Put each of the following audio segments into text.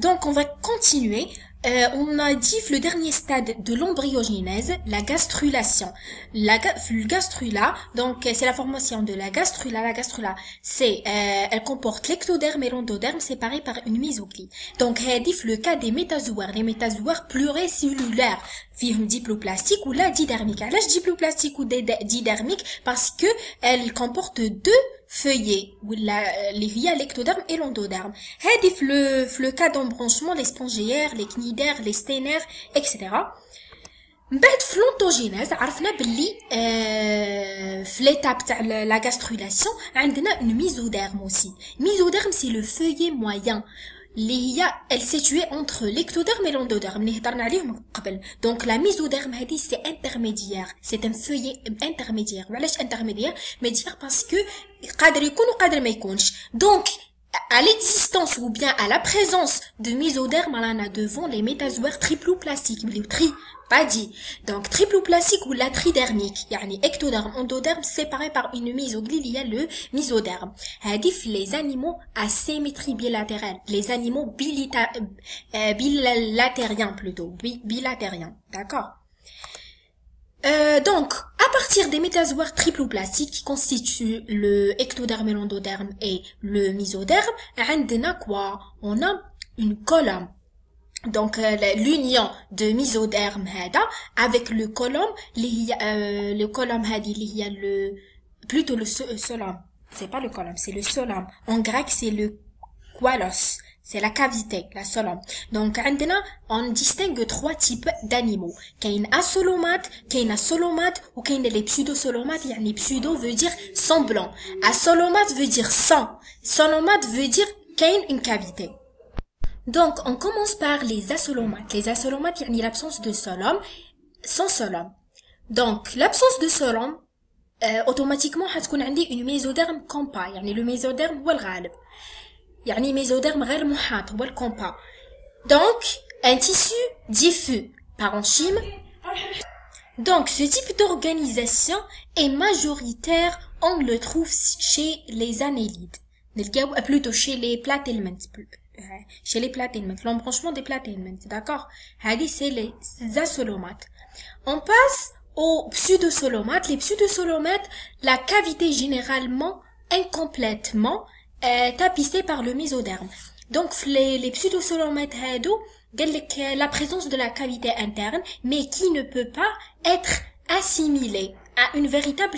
Donc, on va continuer. On a dit le dernier stade de l'embryogenèse, la gastrulation. Le gastrula, donc c'est la formation de la gastrula. La gastrula, elle comporte l'ectoderme et l'endoderme séparés par une mésoglie. Donc, dit le cas des métazoaires, les métazoaires pluricellulaires, فيهم diploplastique ou la didermique. علاش diploplastique ou didermique? Parce que elle comporte deux feuillets, اللي هي l'ectoderme et l'endoderme. هذه في le cas d'embranchement, les spongiaires, les cnidaires, les sténaires, etc. بعد في l'ontogénèse عرفنا باللي في l'étape تاع la gastrulation عندنا une mésoderme aussi. Mésoderme c'est le feuillet moyen. Elle est située entre l'ectoderme et l'endoderme. Donc la mésoderme c'est intermédiaire, c'est un feuillet intermédiaire. علاش intermédiaire? Médiaire parce que قادر يكون وقادر ما يكونش. Donc à l'existence ou bien à la présence de mésoderme, on a devant les métazoaires triploplastiques, pas dit. Donc triploplastiques ou la tridermique, yani ectoderme, endoderme séparés par une mésoglie, il y a le mésoderme. Hadif les animaux à symétrie bilatérale, les animaux bilatériens plutôt, bilatériens, d'accord? Donc, à partir des métazoaires triploplastiques qui constituent le ectoderme, l'endoderme et le mésoderme, on a une colonne. Donc, l'union de mésoderme avec le colonne, le colonne plutôt le solum. C'est pas le colonne, c'est le solum. En grec, c'est le qualos. C'est la cavité, la solum. Donc, on distingue trois types d'animaux. Qu'il y a un asolomate, qu'il y a un solomate, ou qu'il y a les pseudo-solomates. Yani pseudo veut dire semblant. Asolomate veut dire sans. Solomate veut dire qu'il y a une cavité. Donc, on commence par les asolomates. Les asolomates, yani l'absence de solum, sans solum. Donc, l'absence de solum, automatiquement, هتكون عندي une mésoderme compa. Yani le mésoderme هو الغالب. يعني mésoderme غير محاط هو الكومبا. Donc un tissu diffus parenchyme. Donc ce type d'organisation est majoritaire, on le trouve chez les annélides, plutôt chez les platyhelminths, chez les platyhelminths, l'embranchement des platyhelminths, d'accord? هذه c'est les asolomates. On passe aux pseudosolomates. Les pseudosolomates, la cavité généralement incomplètement tapissé par le mésoderme. Donc les pseudosolomates la présence de la cavité interne, mais qui ne peut pas être assimilée à une véritable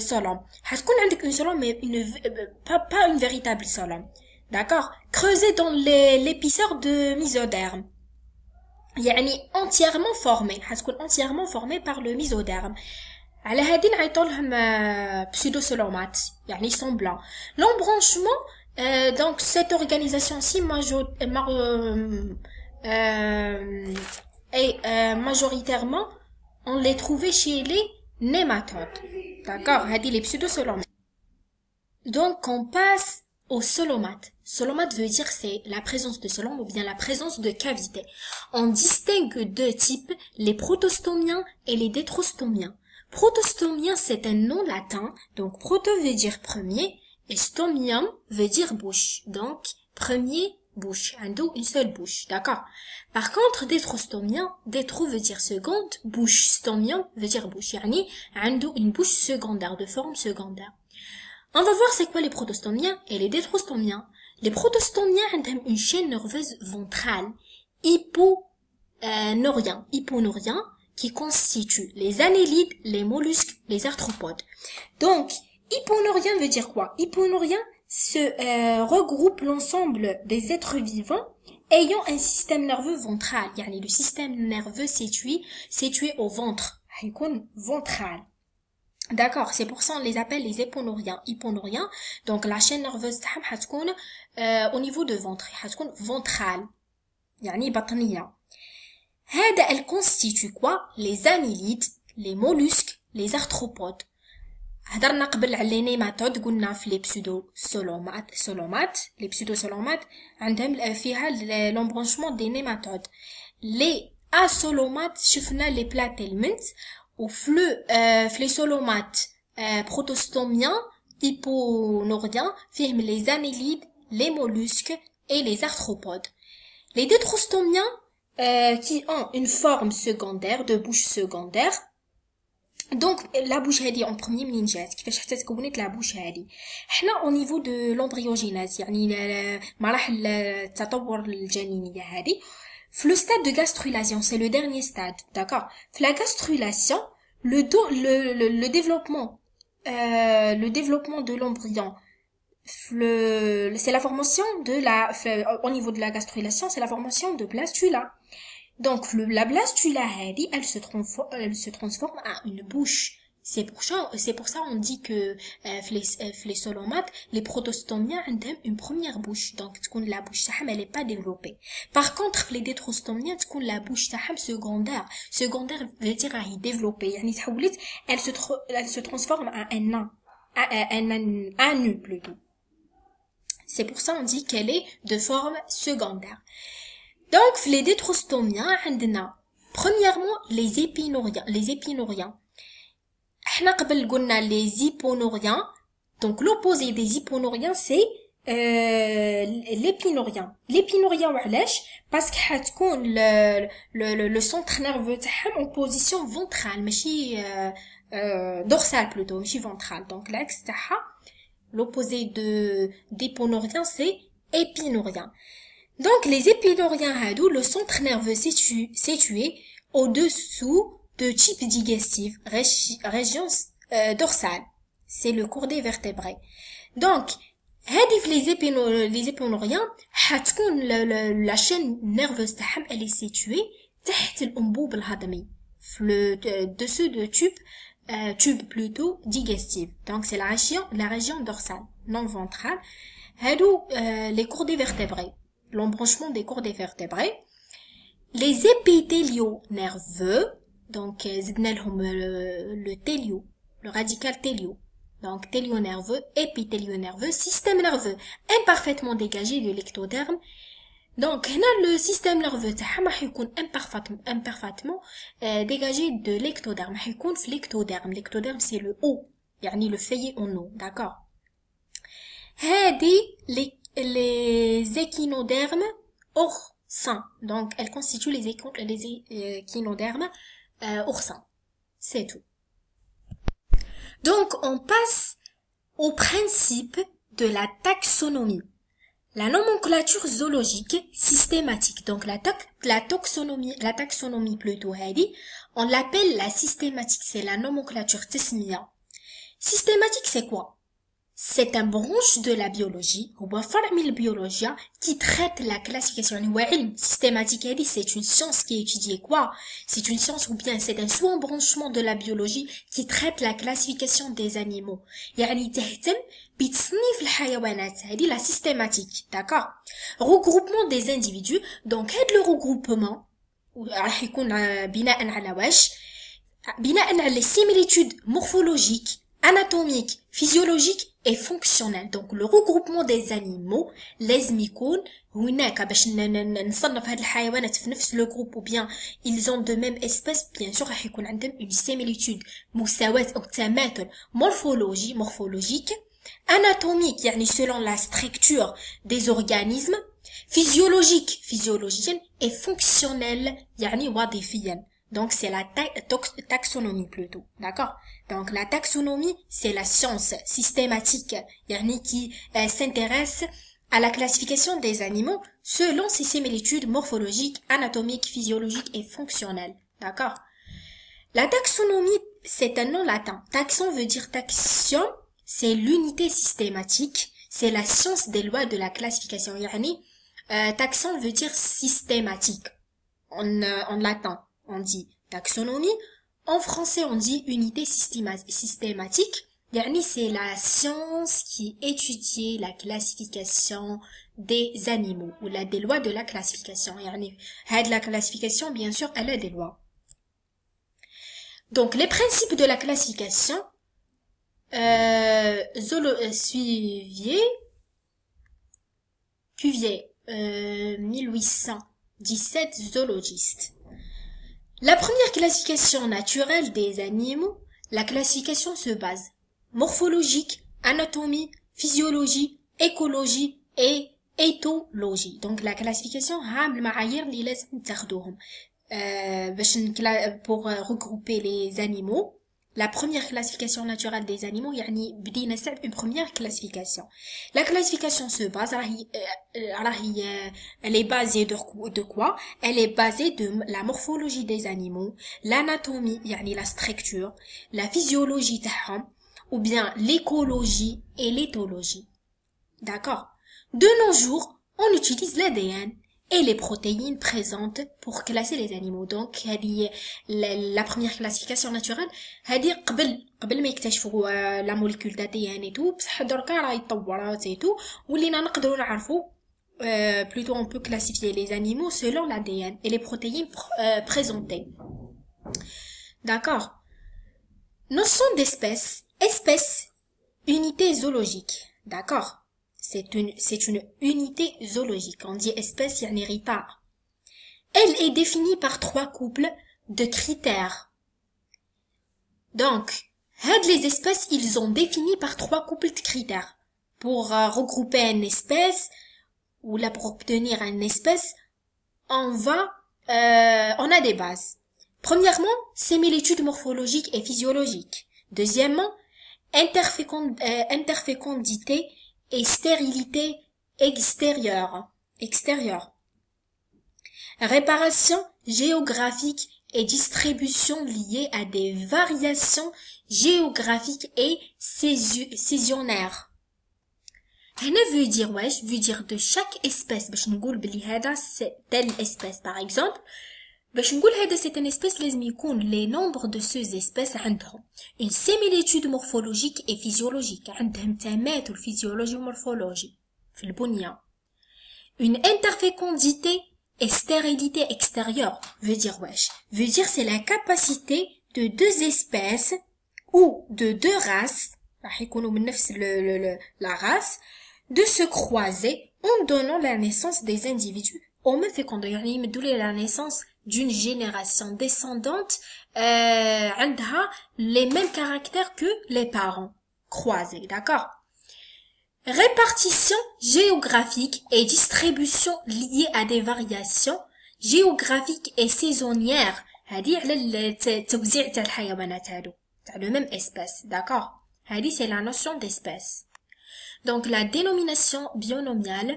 solum. هتكون عندك une solum mais pas une véritable solum. D'accord? Creusé dans l'épaisseur de mésoderme. يعني entièrement formé. هتكون entièrement formé par le mésoderme. على هادي نعيطوا لهم pseudosolomates يعني semblant. L'embranchement donc cette organisation-ci majoritairement on les trouvait chez les nématodes. D'accord, هادي les pseudosolomates. Donc on passe aux solomates. Solomate veut dire c'est la présence de solum ou bien la présence de cavité. On distingue deux types, les protostomiens et les détrostomiens. Protostomien, c'est un nom latin, donc proto veut dire premier, et stomium veut dire bouche, donc premier bouche, une seule bouche, d'accord? Par contre, détrostomien, détro veut dire seconde, bouche, stomium veut dire bouche, yani, une bouche secondaire, de forme secondaire. On va voir c'est quoi les protostomiens et les détrostomiens. Les protostomiens ont une chaîne nerveuse ventrale, hyponorien, qui constituent les annélides, les mollusques, les arthropodes. Donc, hyponorien veut dire quoi? Hyponorien regroupe l'ensemble des êtres vivants ayant un système nerveux ventral. Yani le système nerveux situé au ventre. Ventral. D'accord, c'est pour ça on les appelle les hyponoriens. Hyponoriens, donc la chaîne nerveuse au niveau de ventre. Ventrale. Yani batniya. Elle constitue quoi? Les annélides, les mollusques, les arthropodes. هدرنا قبل على les nématodes قلنا في les pseudosolomates. Les pseudosolomates عندهم فيها l'embranchement des nématodes. Les asolomates شفنا les platyhelminths وفي les solomates protostomiens hyponoriens فيهم les annélides, les mollusques et les arthropodes. Les détrostomiens qui ont une forme secondaire, de bouche secondaire. Donc la bouche هذه en premier منين جات كيفاش حتى تكونت لا بوش هذه حنا au niveau de l'embryogenèse يعني مراحل التطور الجنينيه هذه في le stade de gastrulation c'est le dernier stade d'accord في la gastrulation le développement de l'embryon c'est la formation de au niveau de la gastrulation c'est la formation de blastula. Donc la blastula elle se transforme en une bouche. C'est pour ça on dit que les solomates, les protostomiens ont une première bouche. Donc la bouche تاعهم elle est pas développée. Par contre les détrostomiens la bouche تاعهم secondaire. Secondaire veut dire راهي développée. يعني تحولت elle se transforme en un nain, un nu plutôt. C'est pour ça on dit qu'elle est de forme secondaire. Donc, les détrostomiens, premièrement, les épinoriens. احنا قبل قلنا les hyponoriens. Donc, l'opposé des hyponoriens, c'est l'épinorien. L'épinorien, وعلاش parce que حتكون le centre nerveux تاعهم en position ventrale, ماشي dorsale plutôt, ماشي ventrale. Donc, l'axe تاعها, l'opposé d'épinorien, c'est épinorien. Donc, les épinoriens hadou, le centre nerveux situé au-dessous de type digestif, région dorsale. C'est le cours des vertébrés. Donc, les épinoriens, la chaîne nerveuse تاعهم, elle est située تحت الأنبوب الهضمي, dessus de tube plutôt digestif. Donc, c'est la région dorsale, non ventrale. Hadou, les cours des vertébrés. L'embranchement des corps des vertébrés. Les épithéliaux nerveux, donc le télio, le radical télio. Donc télio nerveux, épithélio nerveux, système nerveux imparfaitement dégagé de l'ectoderme. Donc le système nerveux تاعها يكون imparfaitement dégagé de l'ectoderme. يكون في l'ectoderme. L'ectoderme c'est le haut, يعني le feuillet en haut, d'accord. هذه les échinodermes hors sein. Donc, elles constituent les échinodermes hors sein. C'est tout. Donc, on passe au principe de la taxonomie. La nomenclature zoologique systématique. Donc, la taxonomie plutôt, on l'appelle la systématique. C'est la nomenclature tesmia. Systématique, c'est quoi? C'est un branche de la biologie, ou la biologie, qui traite la classification. Systématique, c'est une science qui étudie quoi? C'est une science ou bien c'est un sous-branchement de la biologie qui traite la classification des animaux. يعني تهتم بتصنيف الحيوانات. هذه la systématique, d'accord? Regroupement des individus. Donc, le regroupement, راح يكون بناء على واش؟ بناء على les similitudes morphologiques, anatomiques, physiologiques et fonctionnel. Donc le regroupement des animaux لازم يكون هناك باش نصنف هاد الحيوانات في نفس لو جروب ou bien ils ont de même espèce. bien sûr راح يكون عندهم une similitude, مساواة أو تماثل morphologique, anatomique يعني selon la structure des organismes, physiologique et fonctionnel يعني وظيفيا. Donc c'est la taxonomie plutôt, d'accord? Donc la taxonomie, c'est la science systématique, yani qui s'intéresse à la classification des animaux selon ses similitudes morphologiques, anatomiques, physiologiques et fonctionnelles, d'accord? La taxonomie, c'est un nom latin. Taxon veut dire taxion, c'est l'unité systématique, c'est la science des lois de la classification. Yani, taxon veut dire systématique en latin. On dit taxonomie. En français, on dit unité systématique. Yani, c'est la science qui étudie la classification des animaux ou des lois de la classification. Yani, la classification, bien sûr, elle a des lois. Donc, les principes de la classification, Cuvier, 1817, zoologiste. La première classification naturelle des animaux, la classification se base morphologique, anatomie, physiologie, écologie et éthologie. Donc la classification ها بالمعايير اللي لازم تاخدوهم pour regrouper les animaux. La première classification naturelle des animaux يعني بدينا نستعد une première classification. La classification se base elle est basée de quoi? Elle est basée de la morphologie des animaux, l'anatomie يعني la structure, la physiologie تاعهم ou bien l'écologie et l'éthologie. D'accord? De nos jours, on utilise l'ADN et les protéines présentes pour classer les animaux. Donc, la première classification naturelle, هذه قبل ما يكتشفوا la molécule d'ADN et tout, بصح دركا راهي تطورات et tout, ولينا نقدروا نعرفوا plutôt on peut classifier les animaux selon l'ADN et les protéines présentées. D'accord? Notion d'espèce, espèce, unité zoologique. D'accord? C'est une unité zoologique. On dit espèce, يعني ريطة. Elle est définie par 3 couples de critères. Donc, les espèces, ils ont défini par 3 couples de critères. Pour regrouper une espèce, ou là pour obtenir une espèce, on a des bases. Premièrement, similitude morphologique et physiologique. Deuxièmement, interfécondité et stérilité extérieure. Réparation géographique et distribution liée à des variations géographiques et saisonnières. هنا veut dire veut dire de chaque espèce باش نقول بلي هذا c'est telle espèce par exemple باش نقول هذا c'est une espèce لازم يكون les nombres de ces espèces عندهم une similitude morphologique et physiologique عندهم تماثل physiologie و morphologie في البنية. Une interfécondité et stérilité extérieure veut dire veut dire c'est la capacité de 2 espèces ou de 2 races راح يكونوا من نفس la race de se croiser en donnant la naissance des individus homoféconds. يعني يمدوا لي la naissance d'une génération descendante عندها les mêmes caractères que les parents croisés. D'accord? Répartition géographique et distribution liée à des variations géographiques et saisonnières. هذه على التوزيع تاع الحيوانات هادو تاع le même espèce. D'accord? هذه c'est la notion d'espèce. Donc la dénomination bionomiale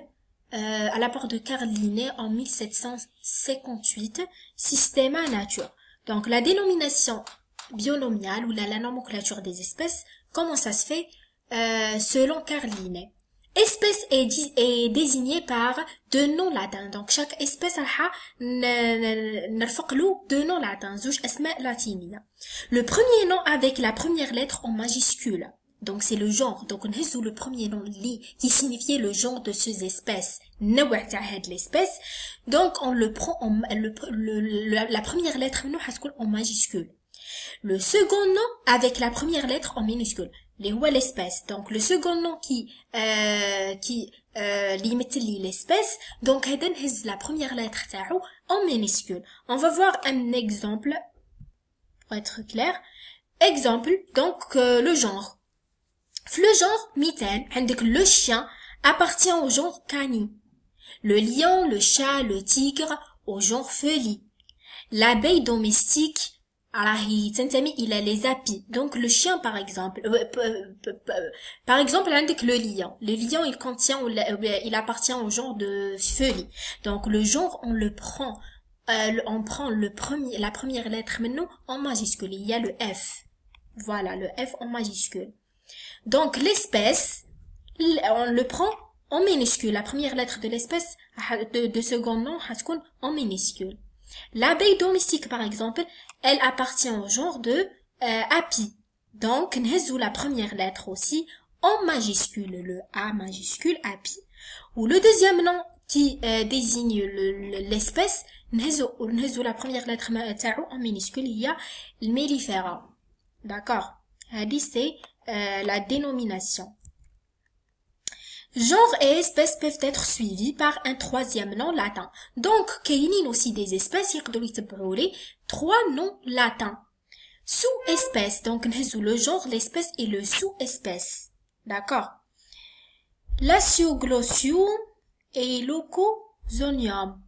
à l'apport de Carl Linné en 1758, Systema Nature. Donc la dénomination bionomiale ou la nomenclature des espèces, comment ça se fait selon Carl Linné? Espèce est désignée par deux noms latins. Donc chaque espèce a نرفق له deux noms latins, زوج أسماء لاتينية. Le premier nom avec la première lettre en majuscule. Donc c'est le genre. Donc on a le premier nom qui signifiait le genre de ces espèces. نوع تاع هاد l'espèce. Donc on le prend la première lettre en majuscule. Le second nom avec la première lettre en minuscule. l'espèce. Donc le second nom qui limite l'espèce. Donc هذا نهز la première lettre تاعو en minuscule. On va voir un exemple pour être clair. Exemple, donc le genre. Le genre mitaine, عندك le chien appartient au genre cani. Le lion, le chat, le tigre au genre feli. L'abeille domestique راهي تنتمي إلى les apis. Donc le chien par exemple عندك le lion. Le lion il contient il appartient au genre de feli. Donc le genre on prend la première lettre maintenant en majuscule. Il y a le F. Voilà, le F en majuscule. Donc l'espèce on le prend en minuscule. La première lettre de l'espèce de second nom هتكون en minuscule. L'abeille domestique par exemple, elle appartient au genre de Api. Donc نهزو la première lettre aussi en majuscule, le A majuscule Api. Ou le deuxième nom qui désigne l'espèce, نهزو la première lettre تاعو en minuscule, il y a le mellifera. D'accord? هذه c'est la dénomination. Genre et espèces peuvent être suivis par un troisième nom latin. Donc, كاينين aussi des espèces يقدروا يتبعوا لي 3 noms latins. Sous-espèce, donc نهزو le genre, l'espèce et le sous-espèce. D'accord? L'aciogloscium et l'ocosonium.